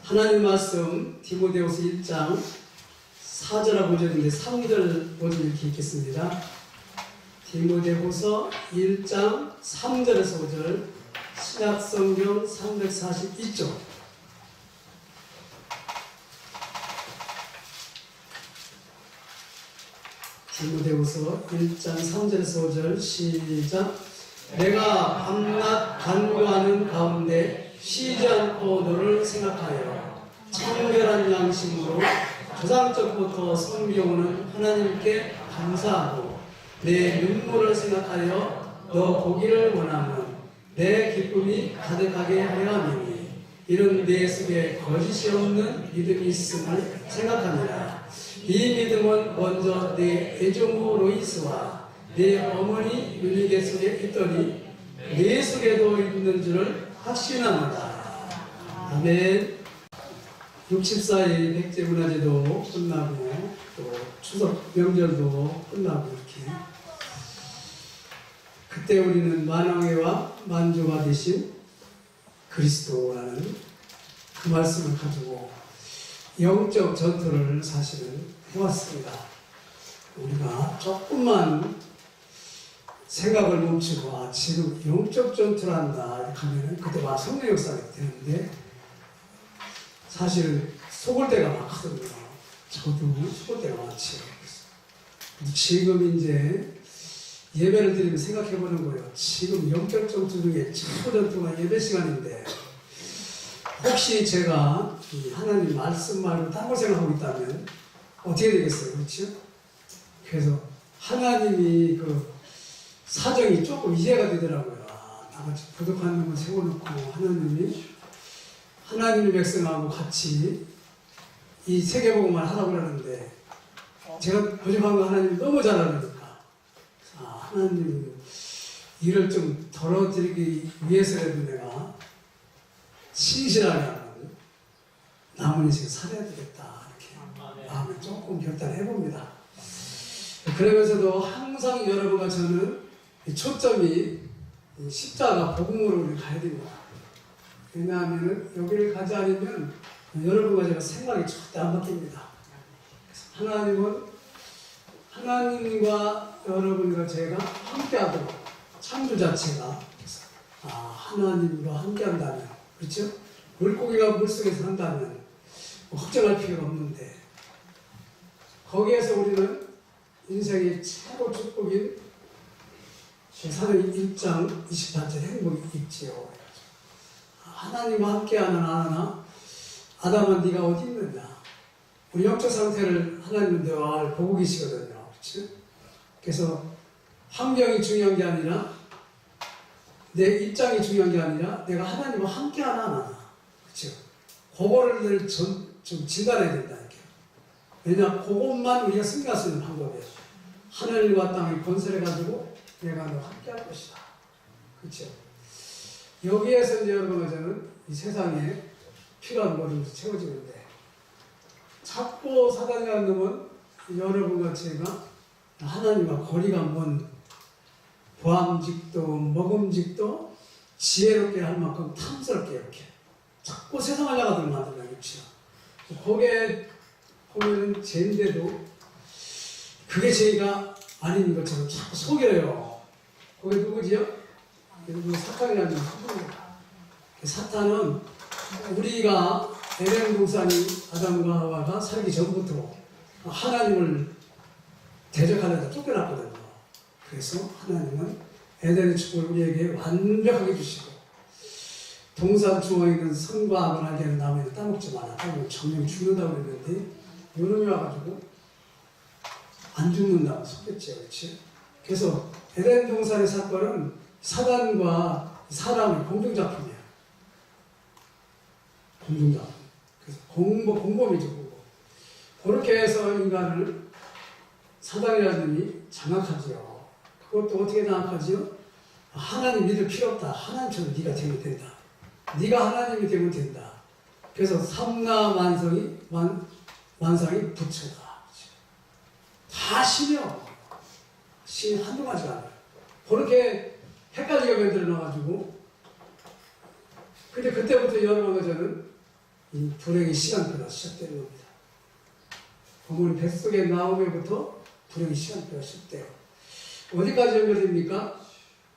하나님 말씀 디모데후서 1장 4절하고 5절인데 3절 5절 이렇게 읽겠습니다. 디모데후서 1장 3절에서 5절 신약성경 342쪽. 디모데후서 1장 3절에서 5절 시작. 내가 밤낮 간구하는 가운데 쉬지 않고 너를 생각하여 청결한 양심으로 조상적부터 섬겨오는 하나님께 감사하고 내 눈물을 생각하여 너 보기를 원하면 내 기쁨이 가득하게 하려 함이니 이런 내 속에 거짓이 없는 믿음이 있음을 생각합니다. 이 믿음은 먼저 내 애종부 로이스와 내 어머니 유니게 속에 있더니 내 속에도 있는 줄을 확신합니다. 아멘. 64일 백제문화제도 끝나고 또 추석 명절도 끝나고 이렇게 그때 우리는 만왕애와 만주가 되신 그리스도라는 그 말씀을 가지고 영적 전투를 사실은 해왔습니다. 우리가 조금만 생각을 멈추고 지금 영적 전투를 한다 이렇게 하면 그때 막 성령 역사가 되는데 사실 속을 때가 많거든요. 저도 속을 때가 많지요. 지금 이제 예배를 드리면 생각해 보는 거예요. 지금 영적 전투 중에 최고 전투가 예배 시간인데 혹시 제가 하나님 말씀 말고 딴 걸 생각하고 있다면 어떻게 되겠어요? 그렇죠? 그래서 하나님이 그 사정이 조금 이해가 되더라고요. 나같이 부족한 놈을 세워놓고 하나님의 백성하고 같이 이 세계복음을 하라고 그러는데 제가 부족한 거 하나님이 너무 잘 아니까 하나님 일을 좀 덜어드리기 위해서라도 내가 신실하게 하고 남은 인생 살아야 되겠다 이렇게 마음을 조금 결단해 봅니다. 그러면서도 항상 여러분과 저는 초점이 십자가 복음으로 우리 가야 됩니다. 왜냐하면 여기를 가지 않으면 여러분과 제가 생각이 절대 안 바뀝니다. 하나님은 하나님과 여러분과 제가 함께하도록 창조 자체가 하나님과 함께한다면 그렇죠? 물고기가 물속에서 산다면 걱정할 필요가 없는데 거기에서 우리는 인생의 최고 축복인 사도행 1장 28절 행복이 있지요. 하나님과 함께하는 아나 아담아 네가 어디 있느냐. 우리 영적 상태를 하나님은 늘 보고 계시거든요. 그렇죠? 그래서 환경이 중요한 게 아니라 내 입장이 중요한 게 아니라 내가 하나님과 함께하나 안 하나. 그렇죠? 그거를 늘 좀 진단해야 된다. 이렇게. 왜냐, 그것만 우리가 승리할 수 있는 방법이에요. 하늘과 땅의 건설해 가지고 내가 너 함께할 것이다. 그렇죠? 여기에서 이제 여러분과 저는 이 세상에 필요한 모든 것이 채워지는데 자꾸 사단이라는 놈은 여러분과 제가 하나님과 거리가 먼 보암직도 먹음직도 지혜롭게 할 만큼 탐스럽게 이렇게 자꾸 세상을 나가도록 만들어야 겠죠. 거기에 보면 죄인데도 그게 죄가 아닌 것처럼 자꾸 속여요. 그게 누구지요? 여러분 사탄이라는 사탄은 우리가 에덴 동산이 아담과 하와가 살기 전부터 하나님을 대적하려다 쫓겨났거든요. 그래서 하나님은 에덴의 축복을 우리에게 완벽하게 주시고 동산 중앙에 있는 선과 악을 알게 하는 나무에는 따먹지 마라. 따먹으면 정령 죽는다고 그랬는데 요놈이 와가지고 안 죽는다고 속였죠. 그렇지? 그래서 에덴 동산의 사건은 사단과 사람의 공동작품이야. 공동작품. 그래서 공범이죠. 공범. 그렇게 해서 인간을 사단이라는 놈이 장악하지요. 그것도 어떻게 장악하지요? 하나님 믿을 필요 없다. 하나님처럼 네가 되면 된다. 네가 하나님이 되면 된다. 그래서 삼라만상이 부처다. 다 신이요. 신 한두 가지가 아니라. 그렇게 헷갈리게 만들어 놔가지고 근데 그때부터 여러분과 저는 이 불행의 시간표가 시작되는 겁니다. 어머니 뱃속에 나오면부터 불행의 시간표가 시작돼요. 어디까지 연결됩니까?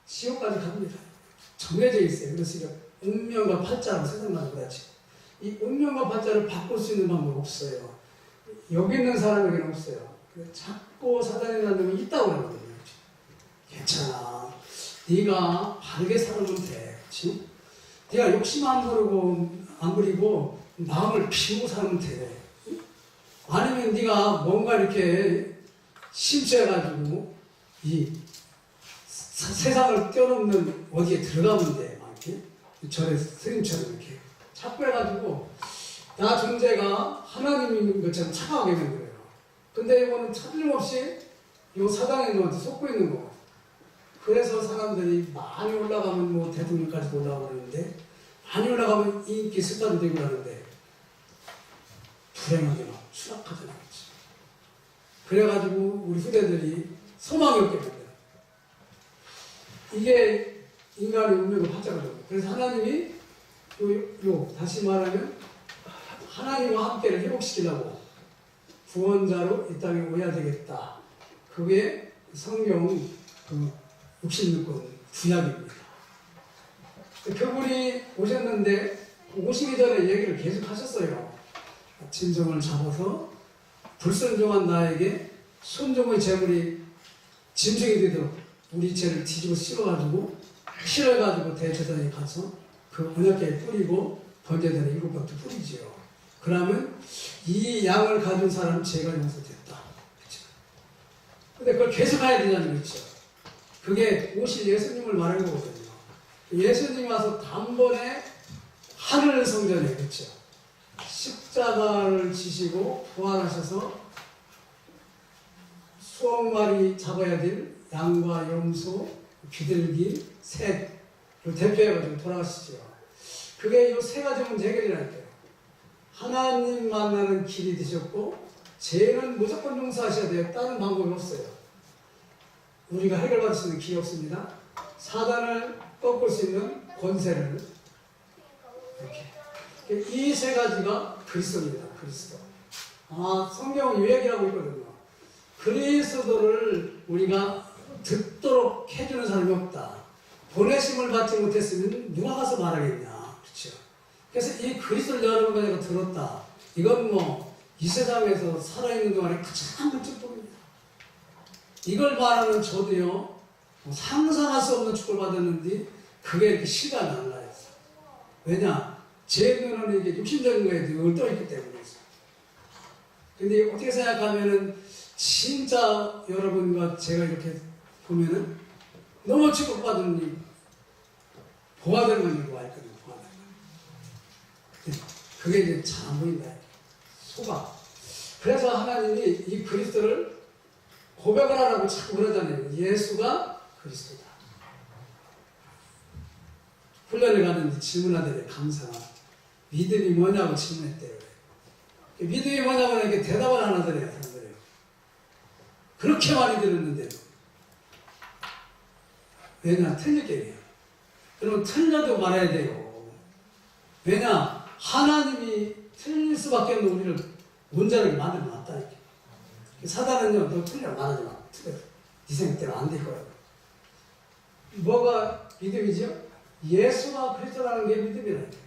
지옥까지 갑니다. 정해져 있어요. 그래서 운명과 팔자라고 세상만 그렇지. 이 운명과 팔자를 바꿀 수 있는 방법이 없어요. 여기 있는 사람에게는 없어요. 자꾸 사단이라는 놈이 있다고 그러거든요. 괜찮아. 네가 바르게 살면 돼. 그렇지? 네가 욕심 안 부리고 마음을 비우고 살면 돼. 아니면 네가 뭔가 이렇게 심취해가지고 이 세상을 뛰어넘는 어디에 들어가면 돼. 막 이렇게 절에 스님처럼 이렇게 자꾸 해가지고 나 존재가 하나님인 것처럼 착각하게 된 거예요. 근데 이거는 틀림없이 이 사단의 놈한테 속고 있는 거. 그래서 사람들이 많이 올라가면 뭐 대통령까지 올라가는데 많이 올라가면 인기 스타도 되고 하는데 불행하게 막 추락하잖아요. 그래가지고 우리 후대들이 소망이 없게 됩니다. 이게 인간의 운명을 받자거든요. 그래서 하나님이 다시 말하면 하나님과 함께를 회복시키려고 구원자로 이 땅에 오야 되겠다. 그게 성경 66권 구약입니다. 그분이 오셨는데 오시기 전에 얘기를 계속 하셨어요. 진정을 잡아서 불순종한 나에게 순종의 재물이 짐승이 되도록 우리 죄를 뒤집어 씌워가지고 실어가지고 대제사장에 가서 그 언약궤에 뿌리고 번제단에 7바퀴 뿌리지요. 그러면 이 양을 가진 사람은 죄가 용서됐다. 그렇죠? 근데 그걸 계속 해야 되냐는 거죠. 그게 오실 예수님을 말하는 거거든요. 예수님이 와서 단번에 하늘 성전에, 그렇죠? 십자가를 지시고 부활하셔서 수억 마리 잡아야 될 양과 염소, 비둘기, 새를 대표해가지고 돌아가시죠. 그게 이 세 가지 문제 해결이라니까요. 하나님 만나는 길이 되셨고 죄는 무조건 용서하셔야 돼요. 다른 방법이 없어요. 우리가 해결받을 수 있는 길이 없습니다. 사단을 꺾을 수 있는 권세를 이렇게 이 세 가지가 그리스도입니다. 그리스도. 성경은 이 얘기하고 있거든요. 그리스도를 우리가 듣도록 해주는 사람이 없다. 보내심을 받지 못했으면 누가 가서 말하겠냐. 그렇죠? 그래서 이 그리스도를 여러분과 내가 들었다. 이건 뭐 이 세상에서 살아있는 동안에 가장 큰 축복입니다. 이걸 말하는 저도요, 뭐 상상할 수 없는 축복을 받았는데 그게 이렇게 시간이 안 나요. 왜냐? 제 눈은 이게 육신적인 거에 늘 떠있기 때문이죠. 근데 어떻게 생각하면은 진짜 여러분과 제가 이렇게 보면은 너무 축복받은 일, 보아될 만한 거 알거든요. 보아될 만. 그게 이제 잘 안 보인다. 소각. 그래서 하나님이 이 그리스도를 고백을 하라고 자꾸 그러잖아요. 예수가 그리스도다. 훈련을 가는데 질문하더래. 강사가 믿음이 뭐냐고 질문했대요. 믿음이 뭐냐고 이렇게 대답을 안 하더래요. 사람들이. 그렇게 많이 들었는데 왜냐? 틀리게 해요. 그러면 틀려도 말해야 돼요. 왜냐? 하나님이 틀릴 수밖에 없는 우리를 온전하게 만들어 놨다니까. 사단은요, 너 틀려 말하지 마. 틀려. 네 생각대로 안 될 거야. 뭐가 믿음이죠? 예수가 그리스도라는 게 믿음이라니까.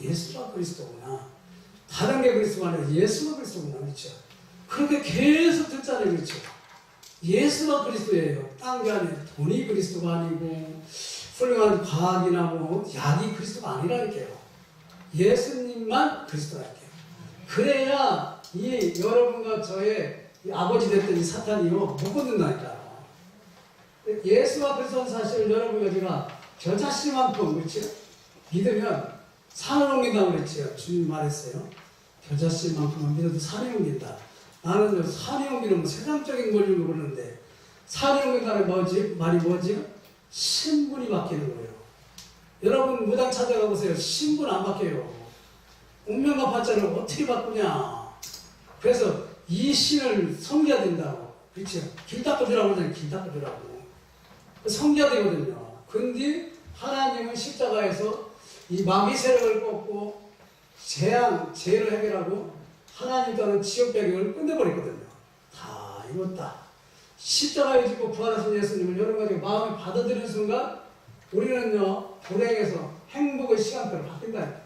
예수가 그리스도구나. 다른 게 그리스도가 아니라 예수가 그리스도구나. 그렇죠? 그렇게 계속 듣잖아요. 그렇죠? 예수가 그리스도예요. 딴 게 아니에요. 돈이 그리스도가 아니고 훌륭한 과학이나 뭐 약이 그리스도가 아니라니까요. 예수님만 그리스도랄게요. 그래야 이 여러분과 저의 이 아버지 됐던 이 사탄이요 못 건든다니까요. 예수가 그리스도는 사실 여러분과 제가 저 자신만큼 그렇죠? 믿으면 산을 옮긴다고 그랬죠. 주님 말했어요. 저 자신만큼만 믿어도 산이 옮긴다. 나는 산이 옮기는 뭐 세상적인 걸 모르는데 산이 옮긴다는 말이 뭐지? 신분이 바뀌는 거예요. 여러분 무당 찾아가 보세요. 신분 안 바뀌어요. 운명과 팔자를 어떻게 바꾸냐. 그래서 이 신을 섬겨야 된다고. 그렇죠? 길 닦아주라고 하잖아요. 길 닦아주라고. 섬겨야 되거든요. 근데 하나님은 십자가에서 이 마귀 세력을 꺾고 죄를 해결하고 하나님 따른 지옥 배경을 끝내버렸거든요. 다 이뤘다. 십자가에 죽고 부활하신 예수님을 여러분이 마음에 받아들이는 순간 우리는요 불행에서 행복의 시간표로 바뀐다.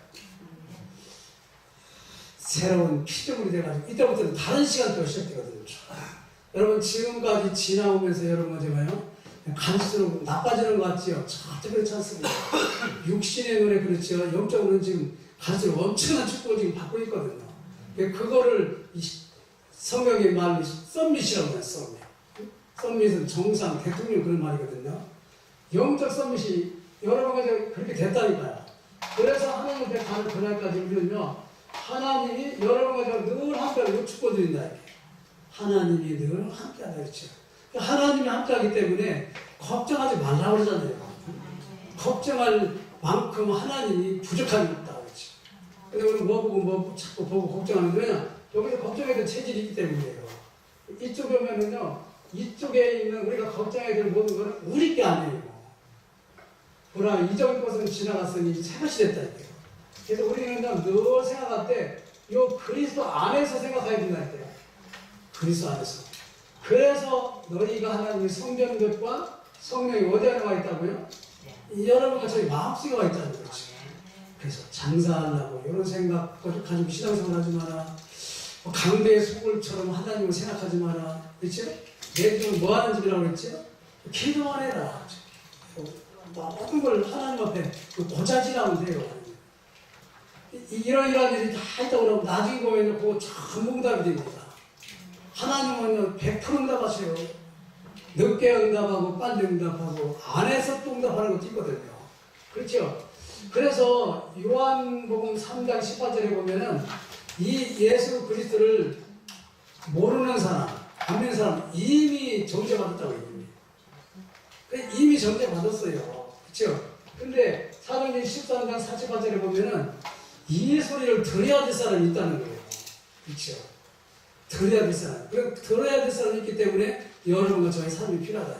새로운 피조물이 돼가지고 이때부터는 다른 시간표가 시작되거든요. 여러분 지금까지 지나오면서 여러분 어제가요 갈수록 나빠지는 것 같지요? 절대 그렇지 않습니다. 육신의 눈에 그렇죠. 영적으로는 지금 갈수록 엄청난 축복을 지금 받고 있거든요. 그거를 성경의 말로 썸밋이라고 해요. 썸밋. 썸밋은 정상, 대통령 그런 말이거든요. 영적 썸밋이 여러 가지 그렇게 됐다니까요. 그래서 하나님 앞에 가는 그날까지 우리는요 하나님이 여러분 늘 함께하고 축복드린다. 하나님이 늘 함께하다 그렇죠. 하나님이 함께하기 때문에 걱정하지 말라고 그러잖아요. 걱정할 만큼 하나님이 부족함이 없다 그렇죠. 근데 우리 뭐 보고 뭐 자꾸 보고 걱정하는 거냐? 여기서 걱정해야 될 체질이 있기 때문이에요. 이쪽에 오면은요 이쪽에 있는 우리가 걱정해야 될 모든 것은 우리 게 아니에요. 보라 이전 것은 지나갔으니 새 것이 됐다 이거예요. 그래서 우리는 늘 생각할 때 이 그리스도 안에서 생각해야 된다니까요. 그리스도 안에서. 그래서 너희가 하나님의 성전 것과 성령이 어디 안에 와 있다고요? 여러분과 저희 마음속에 와 있다는 거죠. 그래서 장사하려고 이런 생각 가지고 신앙생활 하지 마라. 강대의 소굴처럼 하나님을 생각하지 마라. 그렇죠? 내 집은 뭐 하는 집이라고 그랬죠? 기도만 해라. 모든 걸 하나님 앞에 고자질하면 돼요. 이러이러한 일이 다 있다고 그러면 나중에 보면 그거 전부 응답이 됩니다. 하나님은 100% 응답하세요. 늦게 응답하고 빨리 응답하고 안에서 또 응답하는 것도 있거든요. 그렇죠? 그래서 요한복음 3장 18절에 보면은 이 예수 그리스도를 모르는 사람, 안 믿는 사람 이미 정죄받았다고 얘기합니다. 이미 정죄받았어요. 그렇죠? 근데 사도행전 13장 48절에 보면은 이 소리를 들어야 될 사람이 있다는 거예요. 그렇죠? 들어야 될 사람. 그 들어야 될 사람이 있기 때문에 여러분과 저의 삶이 필요하다.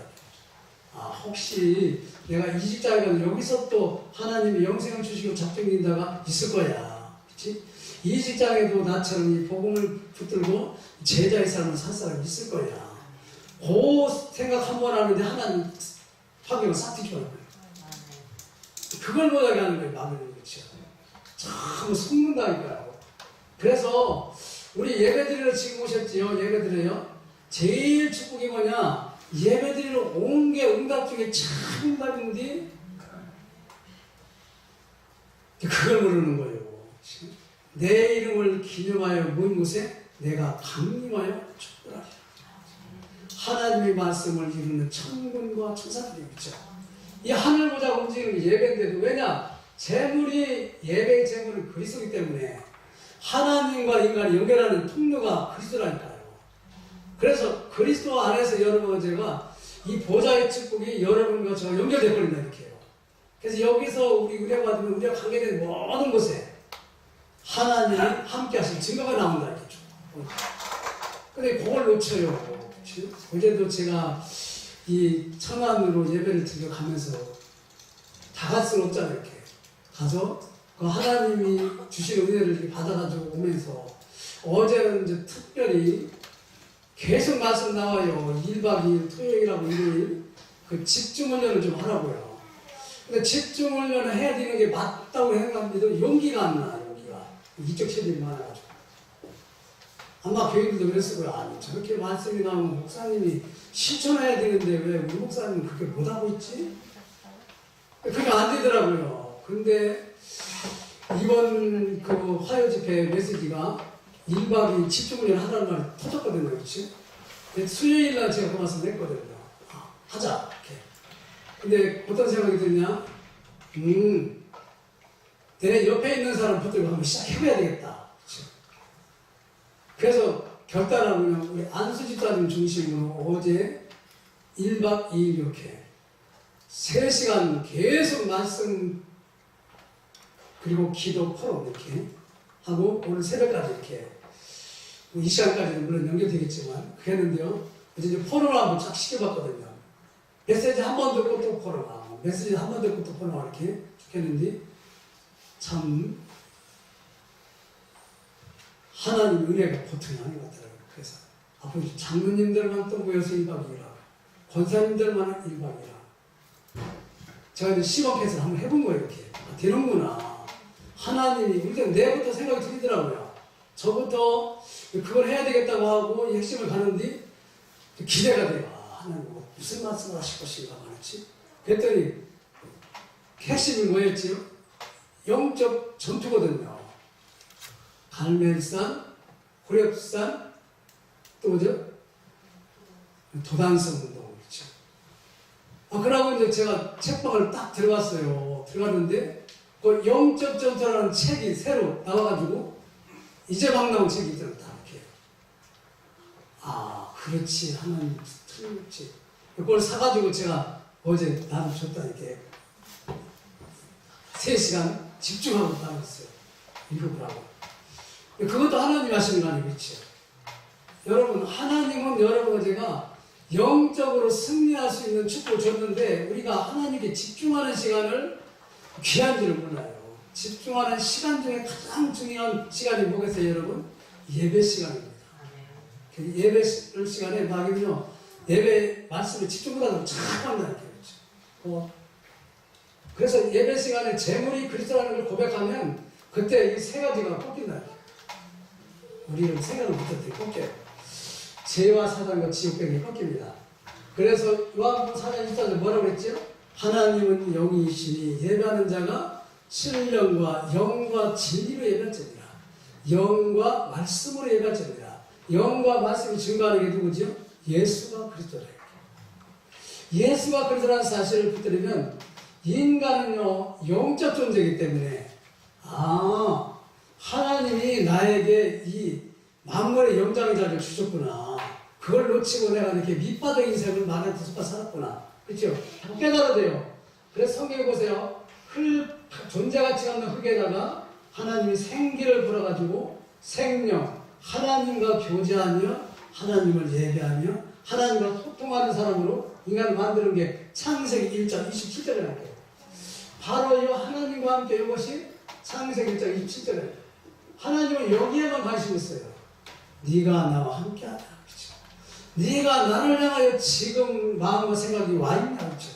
혹시 내가 이 직장에 가면 여기서 또 하나님이 영생을 주시고 작정된다가 있을 거야. 그렇지? 이 직장에도 나처럼 이 복음을 붙들고 제자의 삶을 살 사람이 있을 거야. 그 생각 한 번 하는데 하나님 파괴를 싹 뒤집어요. 그걸 못하게 하는 거예요. 마음을. 그렇죠? 참 속는다니까요. 그래서 우리 예배드리러 지금 오셨지요? 예배드려요? 제일 축복이 뭐냐? 예배드리러 온 게 응답 중에 참 응답인데 그걸 모르는 거예요. 내 이름을 기념하여 모인 곳에 내가 강림하여 축복하리라. 하나님의 말씀을 이루는 천군과 천사들이 있죠. 이 하늘 보자 움직이는 예배인데도 왜냐? 재물이 예배의 재물은 그리스도이기 때문에 하나님과 인간이 연결하는 통로가 그리스도라니까요. 그래서 그리스도 안에서 여러분 제가 이 보좌의 축복이 여러분과 저 연결돼 버린다 이렇게 해요. 그래서 여기서 우리 의뢰받으면 우리가 관계된 모든 곳에 하나님이 함께 하신 증거가 나온다 이렇게. 근데 그걸 놓쳐요. 어제도 제가 이 천안으로 예배를 드려 가면서 다 갈 수는 없잖아요. 이렇게 가서 그 하나님이 주신 은혜를 이렇게 받아가지고 오면서 어제는 이제 특별히 계속 말씀 나와요. 1박 2일 토요일하고 일요일 그 집중훈련을 좀 하라고요. 근데 집중훈련을 해야 되는 게 맞다고 생각합니다. 용기가 안 나. 용기가 이쪽 체질이 많아가지고 아마 교인들도 그랬을 거예요. 아니 저렇게 말씀이 나오면 목사님이 실천해야 되는데 왜 우리 목사님은 그렇게 못하고 있지? 그게 안 되더라고요. 근데 이번 그 화요 집회 메시지가 1박 2일 집중훈련 하라는 말이 터졌거든요. 그렇지? 수요일날 제가 그 말씀 냈거든요. 하자. 이렇게. 근데 어떤 생각이 드냐? 내 옆에 있는 사람 붙들고 한번 시작해봐야 되겠다. 그렇죠? 그래서 결단하고 그냥 우리 안수 집사님 중심으로 어제 1박 2일 이렇게 3시간 계속 말씀 그리고 기도 포럼 이렇게 하고 오늘 새벽까지 이렇게 이 시간까지는 물론 연결되겠지만 그랬는데요. 이제 포럼을 한번 쫙 시켜봤거든요. 메시지 한 번 듣고 또 포럼, 메시지 한 번 듣고 또 포럼 이렇게 쭉 했는데 참 하나님 은혜가 보통이 아닌 것 같더라고요. 그래서 앞으로 장로님들만 또 모여서 1박 2일 하고 권사님들만 1박 2일 하고 제가 이제 시범 캐스를 한번 해본 거예요. 이렇게 되는구나. 하나님이 일단 내부터 생각이 들리더라고요. 저부터 그걸 해야 되겠다고 하고 이 핵심을 가는데 기대가 돼요. 하나님 무슨 말씀을 하실 것인가 말했지. 그랬더니 핵심이 뭐였지요? 영적 전투거든요. 갈멜산, 호렙산, 또 뭐죠? 도단성 운동. 그렇죠. 그러고 이제 제가 책방을 딱 들어갔어요. 들어갔는데 그 영적 전투라는 책이 새로 나와가지고 이제 막 나온 책이 있더라고요. 이렇게. 그렇지. 하나님 틀렸지. 그걸 사가지고 제가 어제 나도 줬다 이렇게 3시간 집중하고 따랐어요. 읽어보라고. 그것도 하나님 하시는 거 아니겠죠? 여러분, 하나님은 여러분과 제가 영적으로 승리할 수 있는 축복을 줬는데 우리가 하나님께 집중하는 시간을 귀한 줄을 몰라요. 집중하는 시간 중에 가장 중요한 시간이 뭐겠어요, 여러분? 예배 시간입니다. 예배 시간에 나기는요, 예배 말씀에 집중 못하면 자꾸 한다는 거죠. 그래서 예배 시간에 재물이 그리스도라는 걸 고백하면 그때 이 세 가지가 꺾인다는 거예요. 우리는 생각을 못할 때 꺾여요. 죄와 사단과 지옥병이 꺾입니다. 그래서 요한복음 4장 14절 뭐라고 그랬죠? 하나님은 영이시니 예배하는 자가 신령과 영과 진리로 예배할지니라. 영과 말씀으로 예배할지니라. 영과 말씀이 증거하는 게 누구죠? 예수가 그리스도라. 예수가 그리스도라는 사실을 붙들으면 인간은요 영적 존재이기 때문에 하나님이 나에게 이 만물의 영장의 자리를 주셨구나. 그걸 놓치고 내가 이렇게 밑바닥 인생을 만에 다섯 번 살았구나. 그렇죠? 깨달아야 돼요. 그래서 성경에 보세요. 존재가치 않는 흙에다가 하나님이 생기를 불어가지고 생명, 하나님과 교제하며 하나님을 예배하며 하나님과 소통하는 사람으로 인간을 만드는 게 창세기 1장 27절에 나와요. 바로 이 하나님과 함께 이것이 창세기 1장 27절에 하나님은 여기에만 관심 있어요. 네가 나와 함께하다. 그렇죠? 네가 나를 향하여 지금 마음과 생각이 와 있냐. 그렇죠?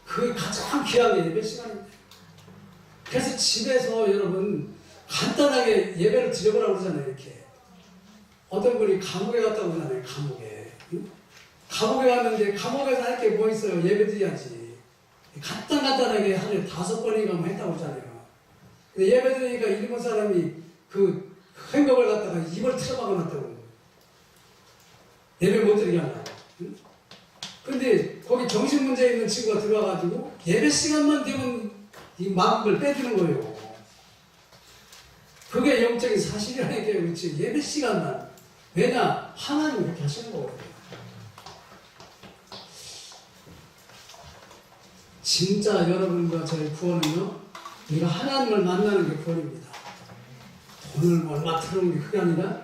그게 가장 귀한 게 예배 시간입니다. 그래서 집에서 여러분 간단하게 예배를 드려보라고 그러잖아요. 이렇게 어떤 분이 감옥에 갔다고 그러잖아요. 감옥에. 응? 감옥에 갔는데 감옥에서 할 게 뭐 있어요? 예배 드려야지. 간단하게 하루에 5번인가 했다고 그러잖아요. 근데 예배 드리니까 일본 사람이 그 행복을 갖다가 입을 틀어박아 놨다고. 예배 못 드리게 하려고. 응? 근데 거기 정신문제 있는 친구가 들어와가지고 예배 시간만 되면 이 마음을 빼주는 거예요. 그게 영적인 사실이라는 게 그렇지. 예배 시간만. 왜냐? 하나님이 그렇게 하시는 거거든요. 진짜 여러분과 저의 구원은요, 우리가 하나님을 만나는 게 구원입니다. 돈을 얼마 틀어놓은 게 그게 아니라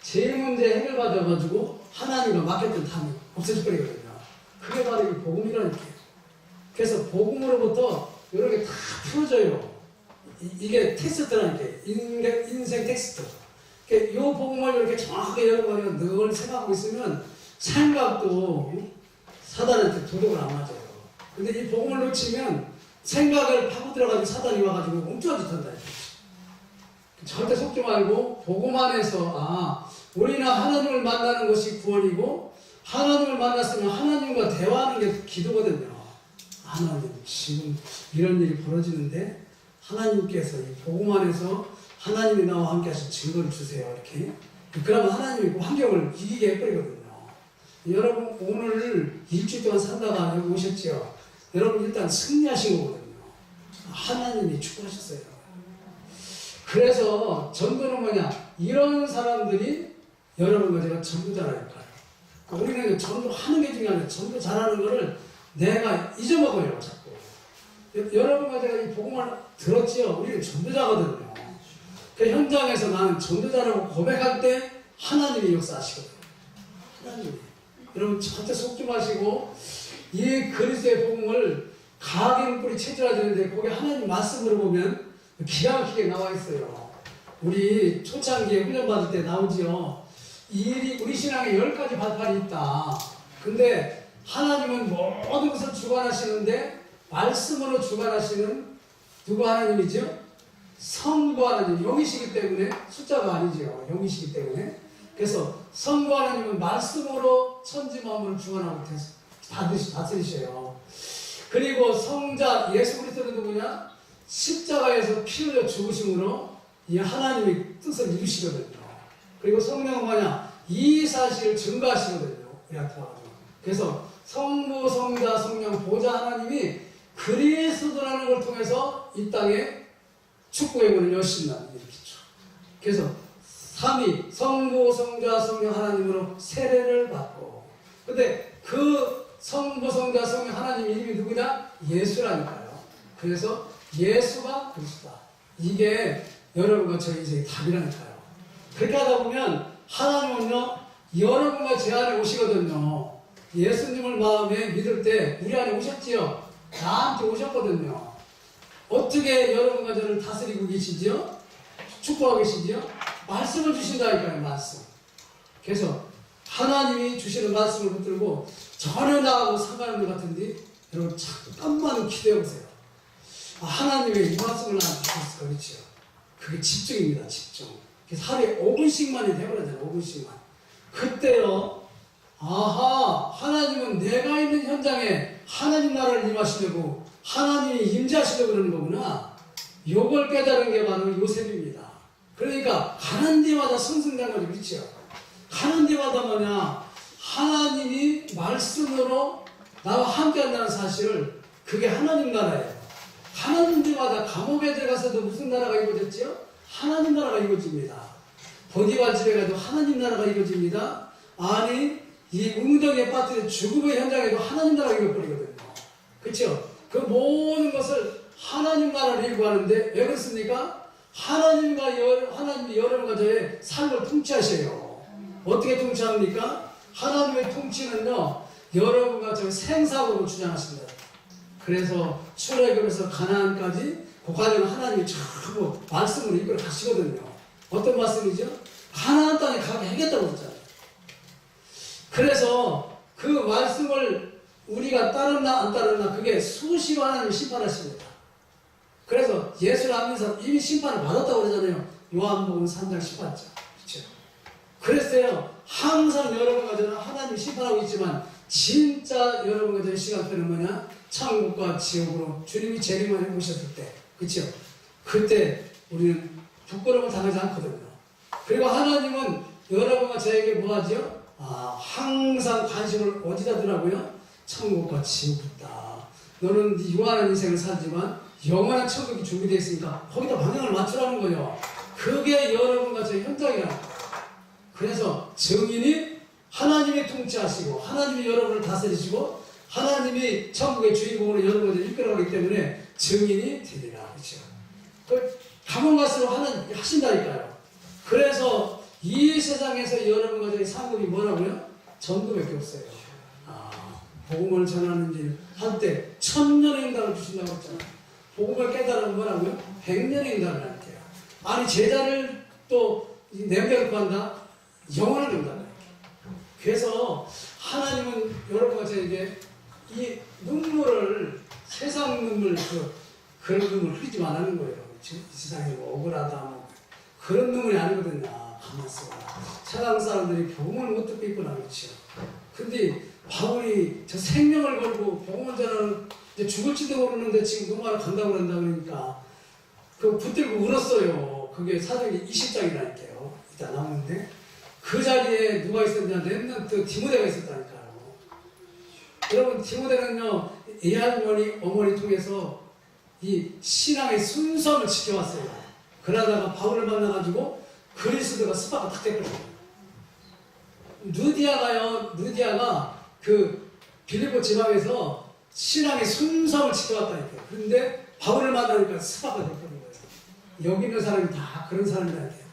제 문제 해결받아가지고 하나님과 맡겼던 탐이 없어질 거거든요. 그게 바로 이 복음이라는 게. 그래서 복음으로부터 이런 게 다 풀어져요. 이게 텍스트라는 게 인생 텍스트. 이 복음을 이렇게 정확하게 여러분이 늘 생각하고 있으면 생각도 사단한테 도덕을 안 맞아요. 근데 이 복음을 놓치면 생각을 파고들어가지고 사단이 와가지고 엉뚱한 짓 한다. 절대 속지 말고 복음 안에서 우리는 하나님을 만나는 것이 구원이고 하나님을 만났으면 하나님과 대화하는 게 기도거든요. 하나님 지금 이런 일이 벌어지는데 하나님께서 이 복음 안에서 하나님이 나와 함께 하신 증거를 주세요. 이렇게. 그러면 하나님이 그 환경을 이기게 해버리거든요. 여러분 오늘 일주일 동안 살다가 여기 오셨죠? 여러분 일단 승리하신 거거든요. 하나님이 축복하셨어요. 그래서 전도는 뭐냐? 이런 사람들이 여러분과 제가 전도자라니까요. 우리는 전도하는 게 중요한데 전도 잘하는 거를 내가 잊어먹어요. 자꾸. 여러분과 제가 이 복음을 들었지요. 우리는 전도자거든요. 그 현장에서 나는 전도자라고 고백할 때 하나님이 역사하시거든요. 하나님이. 여러분 절대 속지 마시고 이 그리스도의 복음을 각인 뿌리 체질화되는데 거기 하나님 말씀으로 보면 기가 막히게 나와 있어요. 우리 초창기에 훈련받을 때 나오지요. 이 일이 우리 신앙에 10가지 발판이 있다. 근데 하나님은 모든 것을 주관하시는데 말씀으로 주관하시는 누구 하나님이죠? 성부 하나님, 영이시기 때문에 숫자가 아니죠. 영이시기 때문에. 그래서 성부 하나님은 말씀으로 천지 만물을 주관하고 다스리셔요. 그리고 성자 예수 그리스도는 누구냐? 십자가에서 피 흘려 죽으심으로 이 하나님의 뜻을 이루시거든요. 그리고 성령은 뭐냐? 이 사실을 증거하시거든요. 우리한테 와서. 그래서 성부, 성자, 성령, 보좌 하나님이 그리스도라는 걸 통해서 이 땅에 축복의 문을 여신다는 얘기죠. 그래서 삼위 성부, 성자, 성령 하나님으로 세례를 받고, 근데 그 성부, 성자, 성령 하나님 이름이 누구냐? 예수라니까요. 그래서 예수가 그리스도다. 이게 여러분과 저희 인생의 답이라니까요. 그렇게 하다 보면 하나님은요, 여러분과 제 안에 오시거든요. 예수님을 마음에 믿을 때 우리 안에 오셨지요. 나한테 오셨거든요. 어떻게 여러분과 저를 다스리고 계시지요? 축복하고 계시지요? 말씀을 주신다니까요. 말씀. 그래서 하나님이 주시는 말씀을 붙들고 전혀 나하고 상관없는 것 같은데 여러분 잠깐만 기대해 보세요. 하나님의 이 말씀을 나한테 주셨을까? 그렇죠? 그게 집중입니다. 집중. 그래서 하루에 5분씩만 해버려잖아요. 5분씩만. 그때요, 아하, 하나님은 내가 있는 현장에 하나님 나라를 임하시려고, 하나님이 임재하시려고 그러는 거구나. 요걸 깨달은 게 바로 요셉입니다. 그러니까 가는 데마다 승승장구하죠. 그렇죠? 가는 데마다 뭐냐, 하나님이 말씀으로 나와 함께 한다는 사실을, 그게 하나님 나라예요. 가는 데마다 감옥에 들어가서도 무슨 나라가 이루어졌지요? 하나님 나라가 이루어집니다. 보디발 집에 가도 하나님 나라가 이루어집니다. 아니, 이 웅덩이에 빠뜨린 죽음의 현장에도 하나님 나라가 이루어버리거든요. 그렇죠? 그 모든 것을 하나님 나라를 이루고하는데 왜 그렇습니까? 하나님이 여러분과 저의 삶을 통치하셔요. 어떻게 통치합니까? 하나님의 통치는요, 여러분과 저의 생사복을 주장하십니다. 그래서 출애굽에서 가나안까지 그 과정을 하나님이 전부 말씀으로 이끌어 가시거든요. 어떤 말씀이죠? 가나안 땅에 가게 하겠다고 했잖아요. 그래서 그 말씀을 우리가 따르나 안 따르나 그게 수시로 하나님이 심판하십니다. 그래서 예수를 안 믿는 사람 이미 심판을 받았다고 그러잖아요. 요한복음 3장 18절. 그렇죠? 그랬어요. 항상 여러분과 저는 하나님이 심판하고 있지만 진짜 여러분과 저의 시간표는 뭐냐? 천국과 지옥으로 주님이 재림을 해보셨을 때, 그렇죠? 그때 우리는 부끄러움을 당하지 않거든요. 그리고 하나님은 여러분과 저에게 뭐하지요? 항상 관심을 어디다 두라고요? 천국과 지옥이다. 너는 네 유한한 인생을 살지만 영원한 천국이 준비되어 있으니까 거기다 방향을 맞추라는 거예요. 그게 여러분과 저의 현장이라. 그래서 증인이 하나님이 통치하시고 하나님이 여러분을 다스리시고 하나님이 천국의 주인공으로 여러분을 이끌어가기 때문에 증인이 되리라. 그렇죠? 그 감옥 갈수록 하신다니까요. 그래서 이 세상에서 여러분과 저희 상급이 뭐라고요? 전도밖에 없어요. 복음을 전하는 일 한때 1000년의 인당을 주신다고 했잖아요. 복음을 깨달으면 뭐라고요? 100년의 인당을 할게요. 아니 제자를 또 내게 구한다? 영원을 준다. 그래서 하나님은 여러분과 저에게 이 눈물을, 세상 눈물, 그런 눈물 흘리지 말라는 거예요. 이 세상에 뭐 억울하다, 뭐 그런 눈물이 아니거든요. 가만 있어봐. 세상 사람들이 복음을 못 듣고 있구나, 그렇죠. 근데 바울이 저 생명을 걸고 복음을 전하는, 이제 죽을지도 모르는데 지금 누구하러 간다고 그런다 그러니까 그 붙들고 울었어요. 그게 사도행전 20장이라니까요. 이따 나오는데 그 자리에 누가 있었냐? 렘넌트 디모데가 있었다니까요. 여러분, 디모데는요, 이 할머니, 어머니 통해서 이 신앙의 순수함을 지켜왔어요. 그러다가 바울을 만나가지고 그리스도가 스파가 탁 됐거든요. 루디아가 그 빌립보 지방에서 신앙의 순수함을 지켜왔다니까요. 그런데 바울을 만나니까 스파가 됐거든요. 여기 있는 사람이 다 그런 사람들한테요.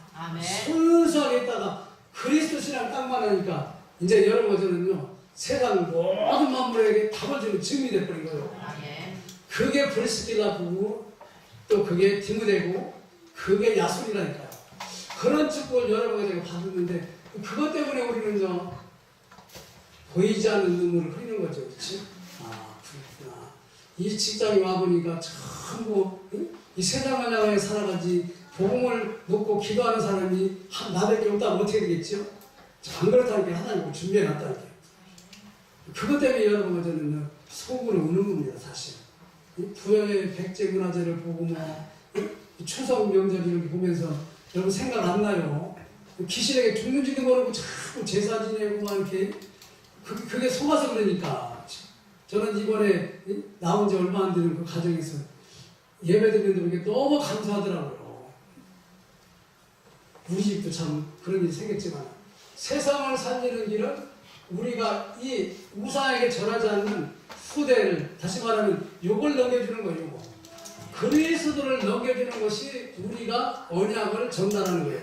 순수하게 있다가 그리스도 신앙을 딱 만나니까 이제 여러분 저는요, 세상 모든 만물에게 답을 주는 증인이 돼버린 거예요. 그게 브리스길라 부부, 또 그게 디모데고, 그게 야손이라니까요. 그런 축복을 여러 번 제가 받았는데 그것 때문에 우리는요 보이지 않는 눈물을 흘리는 거죠. 그렇지? 아 그렇구나. 이 직장에 와보니까 전부 이 세상을 향해 살아가지 복음을 놓고 기도하는 사람이 나밖에 없다면 어떻게 되겠죠? 안 그렇다는 게 하나님을 준비해놨다는 게. 그것 때문에 여러분 저는 속으로 우는 겁니다. 사실. 부여의 백제문화재를 보고 추석 명절 이렇게 보면서 여러분 생각 안 나요? 귀신에게 죽는지도 모르고 자꾸 제사 지내고 막 이렇게 그게 속아서 그러니까. 저는 이번에 나온 지 얼마 안 되는 그 가정에서 예배 드리는데 이게 너무 감사하더라고요. 우리 집도 참 그런 일이 생겼지만 세상을 살리는 길은 우리가 이 우상에게 절하지 않는 후대를 다시 말하면 욕을 넘겨주는 거예요. 요거. 그리스도를 넘겨주는 것이 우리가 언약을 전달하는 거예요.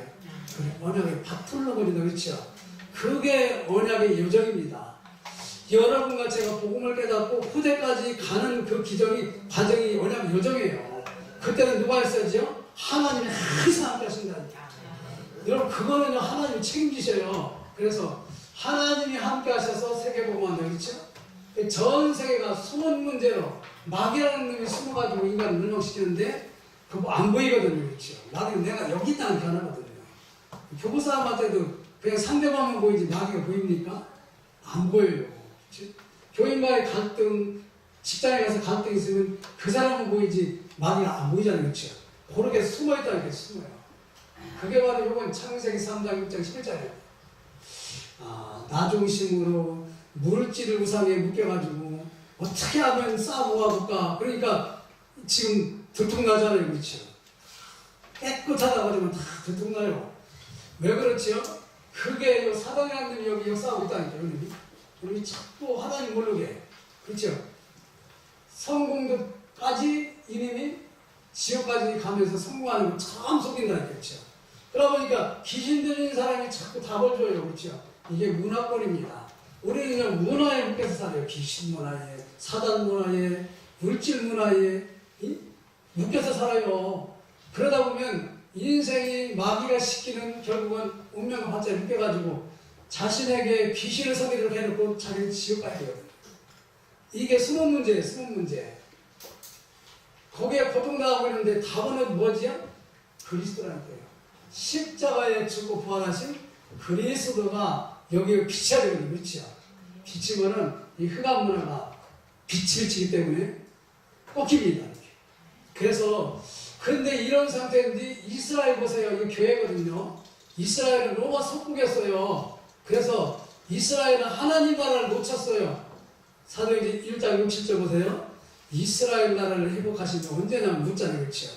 그래, 언약의 밭을 넘어진다 그렇죠? 그게 언약의 요정입니다. 여러분과 제가 복음을 깨닫고 후대까지 가는 그 과정이 언약 요정이에요. 그때는 누가 했어야죠? 하나님이 항상 함께 하신다니까. 여러분 그거는요 하나님이 책임지셔요. 그래서 하나님이 함께 하셔서 세계복음한다 그렇죠? 전 세계가 숨은 문제로 마귀라는 놈이 숨어가지고 인간을 멸망시키는데 그거 안 보이거든요. 그렇죠? 나도 내가 여기 있다는 게 하나거든요. 교부사람한테도 그냥 상대방만 보이지 마귀가 보입니까? 안 보여요. 그렇죠? 교인과의 갈등, 직장에 가서 갈등 있으면 그 사람은 보이지 마귀가 안 보이잖아요. 그렇죠? 그렇게 숨어있다는 게 숨어요. 그게 바로 이번 창세기 3장 6장 11절이에요. 나 중심으로 물질을 우상에 묶여가지고 어떻게 하면 쌓아모아볼까. 그러니까 지금 들통나잖아요. 그렇죠? 깨끗하다고 하면 다 들통나요. 왜 그렇죠? 그게 사단이라는 놈이 여기 역사하고 있다니까요. 우리 자꾸 하나님 모르게. 그렇죠? 성공도까지 이놈이 지옥까지 가면서 성공하는 거 참 속인다니까요. 그렇죠? 그러다 보니까 귀신 들린 사람이 자꾸 답을 줘요. 그렇죠? 이게 문화권입니다. 우리는 그냥 문화에 묶여서 살아요. 귀신 문화에, 사단 문화에, 물질 문화에 묶여서 살아요. 그러다 보면 인생이 마귀가 시키는 결국은 운명과 받자에 묶여가지고 자신에게 귀신을 섬기도록 해놓고 자기는 지옥 가야 되거든요. 이게 숨은 문제예요. 숨은 문제. 거기에 고통당하고 있는데 답은 뭐지요? 그리스도라는 거예요. 십자가에 죽고 부활하신 그리스도가 여기에 비춰야 되거든요. 그렇죠? 비치면은 이 흑암 문화가 빛을 비치기 때문에 꺾입니다. 그래서 그런데 이런 상태인데 이스라엘 보세요. 이거 교회거든요. 이스라엘은 로마 속국이었어요. 그래서 이스라엘은 하나님 나라를 놓쳤어요. 사도행전 1장 6, 7절 보세요. 이스라엘 나라를 회복하시면 언제냐면 묻잖아요. 그렇죠?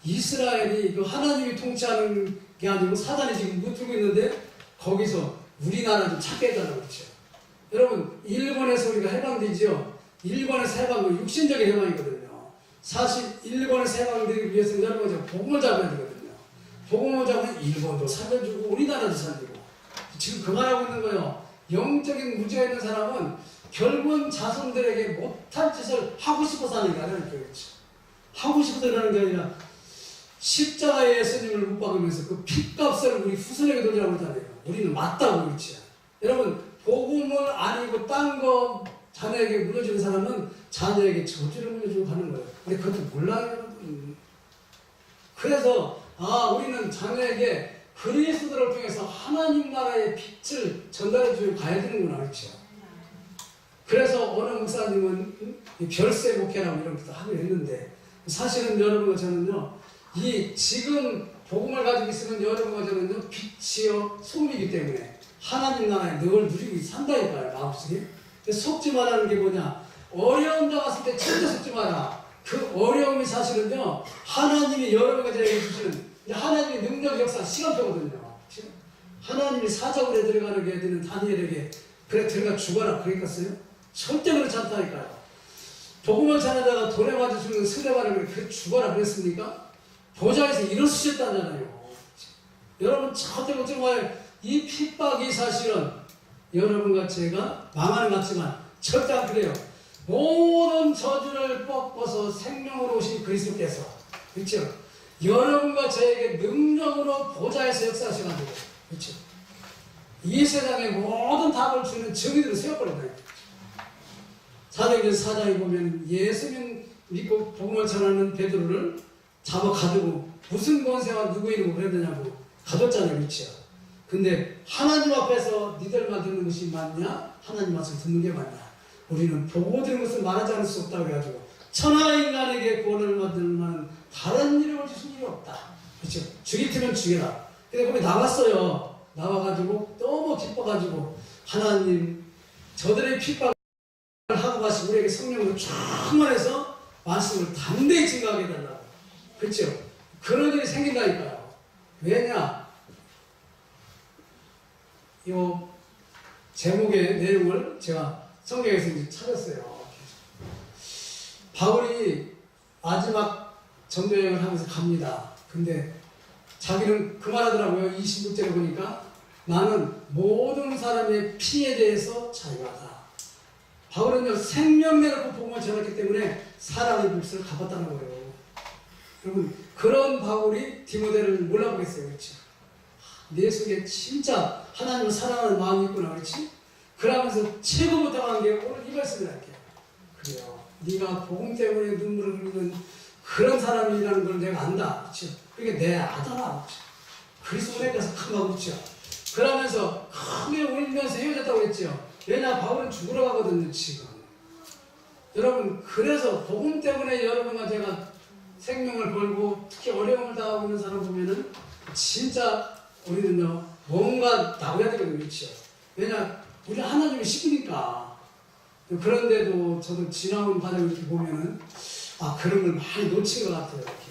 이스라엘이 그 하나님이 통치하는 게 아니고 사단이 지금 묻고 있는데 거기서 우리나라 좀 찾게 해달라고 그렇죠? 여러분 일본에서 우리가 해방되죠? 일본에서 해방은 육신적인 해방이거든요. 사실 일본에서 해방되기 위해서는 여러분 복음을 잡아야 되거든요. 복음을 잡으면 일본도 살려주고 우리나라도 살리고 지금 그 말하고 있는 거예요. 영적인 무지가 있는 사람은 결국은 자손들에게 못할 짓을 하고 싶어서 하는 게 아니라는 거예요. 하고 싶어서 하는 게 아니라 십자가에 예수님을 못 박으면서 그 핏값을 우리 후손에게 돌리라고 하잖아요. 우리는 맞다고 그렇지. 여러분 복음을 아니고 딴 거 자녀에게 물려주는 사람은 자녀에게 저주를 물려주고 가는 거예요. 근데 그것도 몰라요. 여러분. 그래서 우리는 자녀에게 그리스도를 통해서 하나님 나라의 빛을 전달해 주고 가야 되는구나. 그렇죠. 그래서 어느 목사님은 별세 목회라고 이런 것도 하기로 했는데 사실은 여러분과 저는요 이 지금 복음을 가지고 있으면 여러분과 저는요 빛이요 소금이기 때문에 하나님 나라에 늘 누리고 산다니까요. 마음속에. 속지 말라는 게 뭐냐, 어려움 당했을 때 절대 속지 마라. 그 어려움이 사실은요 하나님이 여러분과 저에게 주시는 하나님의 능력 역사 시간표거든요. 하나님이 사자굴에 들어가는 게 되는 다니엘에게 그래 들어가 죽어라 그랬겠어요? 절대 그렇지 않다니까요. 복음을 전하다가 돌에 맞아 죽는 스데반을 그래 죽어라 그랬습니까? 보좌에서 일어서셨다잖아요. 여러분 절대 걱정 마요. 이 핍박이 사실은 여러분과 제가 망하는 것 같지만 절대 안 그래요. 모든 저주를 뻗어서 생명으로 오신 그리스도께서, 그렇죠? 여러분과 저에게 능력으로 보좌에서 역사하셔가지고, 그렇죠? 이 세상의 모든 답을 주는 정의들을 세워버린다. 사도행전 4장에 보면 예수님 믿고 복음을 전하는 베드로를 잡아 가두고 무슨 권세와 누구 이름으로 그랬느냐고 가뒀잖아요. 그렇죠? 근데 하나님 앞에서 니들만 듣는 것이 맞냐? 하나님 말씀 듣는 게 맞냐? 우리는 보고 들은 것을 말하지 않을 수 없다고 해가지고 천하 인간에게 구원을 받을 만한 다른 이름을 주신 일이 없다. 그렇죠? 죽이면 죽여라. 근데 거기 나왔어요. 나와가지고 너무 기뻐가지고 하나님 저들의 핍박을 하고 가시고 우리에게 성령으로 충만해서 말씀을 담대히 증거하게 해달라고. 그렇죠? 그런 일이 생긴다니까요. 왜냐? 이 제목의 내용을 제가 성경에서 이제 찾았어요. 바울이 마지막 전도여행을 하면서 갑니다. 근데 자기는 그 말하더라고요. 26절에 보니까 나는 모든 사람의 피에 대해서 자유하다. 바울은요 생명내놓고 복음을 전했기 때문에 사랑의 몫을 갚았다는 거예요. 여러분 그런 바울이 디모데를 몰라보겠어요. 그렇지? 내 속에 진짜 하나님을 사랑하는 마음이 있구나. 그렇지? 그러면서 최고부터 한 게 오늘 이 말씀을 할게요. 그래요. 네가 복음 때문에 눈물을 흘리는 그런 사람이라는 걸 내가 안다. 그렇죠? 그게 내 아들아. 그리스도에 가서 큰가 그렇죠? 그러면서 크게 울면서 헤어졌다고 그랬죠. 왜냐 바울은 죽으러 가거든요 지금. 여러분 그래서 복음 때문에 여러분과 제가 생명을 걸고 특히 어려움을 당하고 있는 사람 보면은 진짜 우리는요 뭔가 나와야 되거든요. 그렇죠? 왜냐 우리 하나님이 식으니까. 그런데도 저도 지나온 과정을 이렇게 보면은 그런 걸 많이 놓친 것 같아요. 이렇게.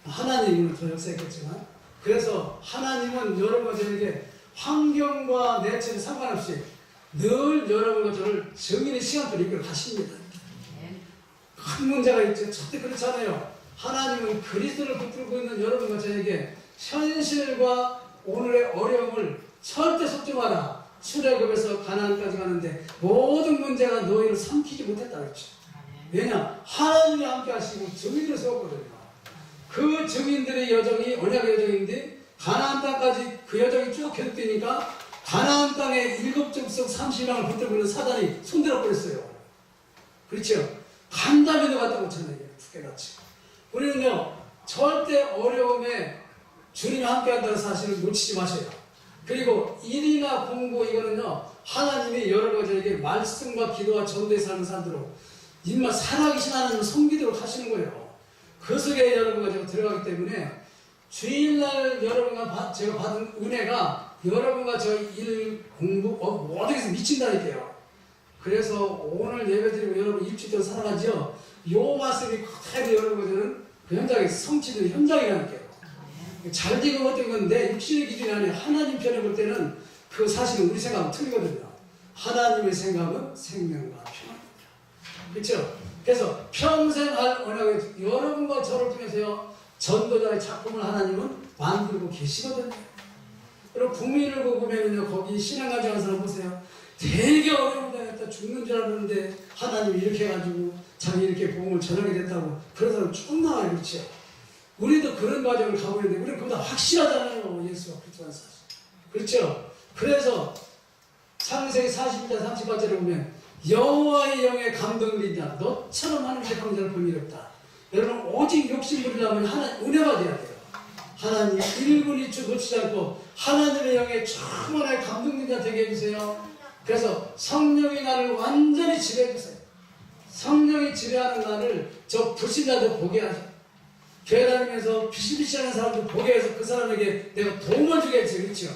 하나님은 더 역사했겠지만 그래서 하나님은 여러분과 저에게 환경과 내체에 상관없이 늘 여러분과 저를 정인의 시간표를 이끌어 가십니다. 큰 문제가 있죠. 절대 그렇지 않아요. 하나님은 그리스도를 붙들고 있는 여러분과 저에게 현실과 오늘의 어려움을 절대 속지 마라. 출애굽에서 가나안까지 가는데 모든 문제가 너희를 삼키지 못했다 그랬죠. 왜냐? 하나님이 함께 하시고 증인을 세웠거든요. 그 증인들의 여정이 언약의 여정인데 가나안 땅까지 그 여정이 쭉 계속되니까 가나안 땅에 7족속 30명을 붙들고 있는 사단이 손들어 버렸어요. 그렇죠? 간담회도 갔다 오잖아요. 두께같이. 우리는요 절대 어려움에 주님이 함께 한다는 사실을 놓치지 마세요. 그리고 일이나 공부 이거는요 하나님이 여러 가지에게 말씀과 기도와 전도에 사는 사람들로 인마 살아계신 하나님을 섬기도록 하시는 거예요. 그 속에 여러분과 제가 들어가기 때문에 주일날 여러분과 제가 받은 은혜가 여러분과 저희 일 공부 모든 것에 미친다니까요. 그래서 오늘 예배드리고 여러분 일주일 동안 살아가지요 요 말씀이 그대로 여러분과 저는 그 현장에 성취되는 현장이라니까요. 잘 되고 어떤 건 내 육신의 기준이 아니라 하나님 편에 볼 때는 그 사실은 우리 생각은 틀리거든요. 하나님의 생각은 생명과 평안입니다. 그렇죠? 그래서 평생 할 언약을 여러분과 저를 통해서요 전도자의 작품을 하나님은 만들고 계시거든요. 그리고 국민을 보면요 거기 신앙 가져간 사람 보세요. 되게 어려운 데였다 죽는 줄 알았는데 하나님이 이렇게 해가지고 자기 이렇게 복음을 전하게 됐다고 그런 사람 쭉 나와요. 그렇죠? 우리도 그런 과정을 가고 있는데 우리는 그보다 확실하잖아요. 예수가 그리스도라는 사실. 그렇죠? 그래서 창세기 40장 38절에 보면 여호와의 영에 감동을 인자 너처럼 하나님의 강자를 본 일 없다. 여러분 오직 욕심 부리려면 하나님 은혜 받아야 돼요. 하나님 1분 1초 놓치지 않고 하나님의 영에 충만하게 감동된 자 되게 해주세요. 그래서 성령이 나를 완전히 지배해주세요. 성령이 지배하는 나를 저 불신자도 보게 하세요. 교회 다니면서 비실비실하는 사람도 보게 해서 그 사람에게 내가 도움을 주겠지. 그렇죠?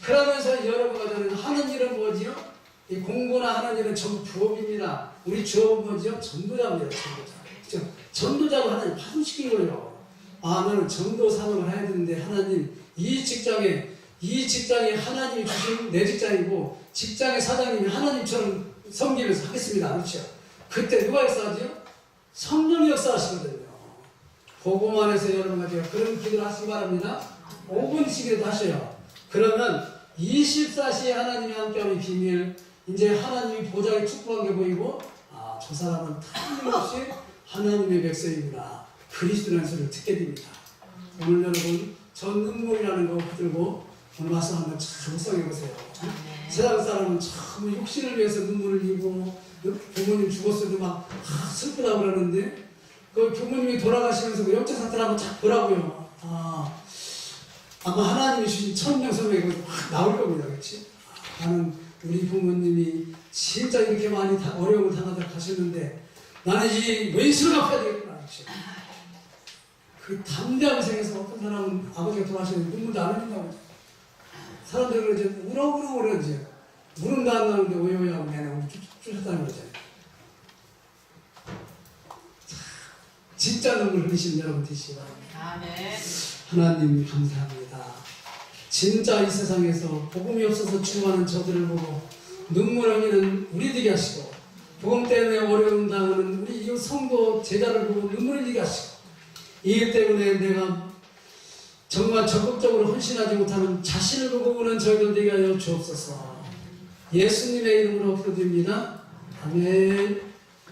그러면서 여러분과 저는 하는 일은 뭐지요? 이 공부나 하는 일은 전부 부업입니다. 우리 주업은 뭐지요? 전도자입니다. 전도자. 그렇죠? 전도자로 하나님 파송시킨 거예요. 나는 전도 사명을 해야 되는데 하나님 이 직장이 하나님이 주신 내 직장이고 직장의 사장님이 하나님처럼 섬기면서 하겠습니다. 그렇죠? 그때 누가 역사하지요? 성령이 역사하시거든요. 복음 안에서 여러분과 제가 그런 기도를 하시기 바랍니다. 5분씩이라도 하셔요. 그러면 24시에 하나님이 함께하는 비밀, 이제 하나님이 보좌에 축복한 게 보이고 저 사람은 틀림없이 하나님의 백성이구나. 그리스도라는 소리를 듣게 됩니다. 오늘 여러분 전 눈물이라는 거 붙들고 오늘 말씀 한번 참 묵상해 보세요. 세상 사람은 참 육신을 위해서 눈물을 흘리고 부모님 죽었어도 막 슬프다고 그러는데 그 부모님이 돌아가시면서 그 영적 사태를 한번 쫙 보라고요. 아마 하나님이 주신 천명 성경에 막 나올 겁니다. 그렇지? 나는 우리 부모님이 진짜 이렇게 많이 어려움을 당하다 가셨는데 나는 이 왼수를 갚아야 되겠구나. 그렇지? 그 담대함을 생겨서 어떤 사람은 아버지가 돌아가시는데 눈물도 안 흘린다고. 사람들은 이제 우렁우렁 그러지. 물은 안 나오는데 오요오요 하고 내가 쫓았다는 거잖아요. 진짜 눈물 흘리시는 여러분 되시기 바랍니다. 아멘. 하나님 감사합니다. 진짜 이 세상에서 복음이 없어서 죽어가는 저들을 보고 눈물 흘리는 우리 되게 하시고 복음 때문에 어려움 당하는 우리 이 성도 제자를 보고 눈물 흘리게 하시고 이 때문에 내가 정말 적극적으로 헌신하지 못하는 자신을 보고 우는 저희들 되게 하여 주옵소서. 예수님의 이름으로 기도드립니다. 아멘.